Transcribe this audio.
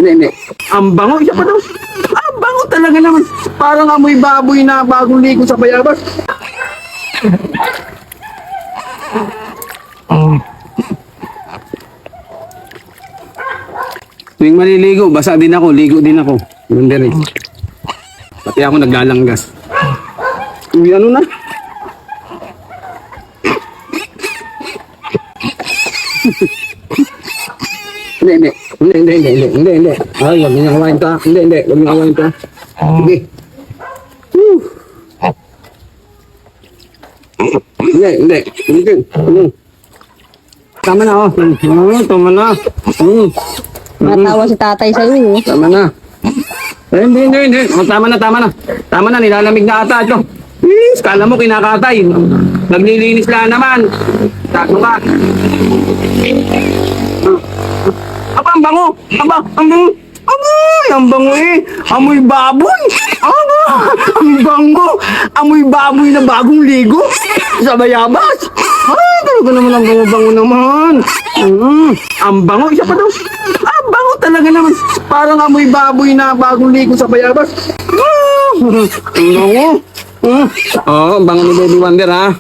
Hindi. Ang bango, isa pa daw. Ang bango talaga naman. Parang amoy baboy na bagong ligo sa bayabas. Tuwing maliligo, basa din ako, ligo din ako. Ganun rin. Pati ako naglalanggas. Uy, ano na? Hindi. Ay, huwag niyo awayin ka. Hindi. Huwag niyo awayin ka. Sige. Hindi. Tama na, oh. Tama na. Natawa si tatay sa'yo. Tama na. Hindi. Oh, tama na, nilalamig na ata ito. Kala mo kinakatay. Naglilinis lang naman. Tago ka. Aba, ang bango. Ang bango eh. Amoy baboy. Ang bango. Amoy baboy na bagong ligo. Sa bayabas. Ay, talaga naman ang bango-bango naman. Ang bango. Isa pa daw. Ang bango talaga naman. Parang amoy baboy na bagong ligo sa bayabas. Ang bango. Ang bango ni Baby Wonder, ha?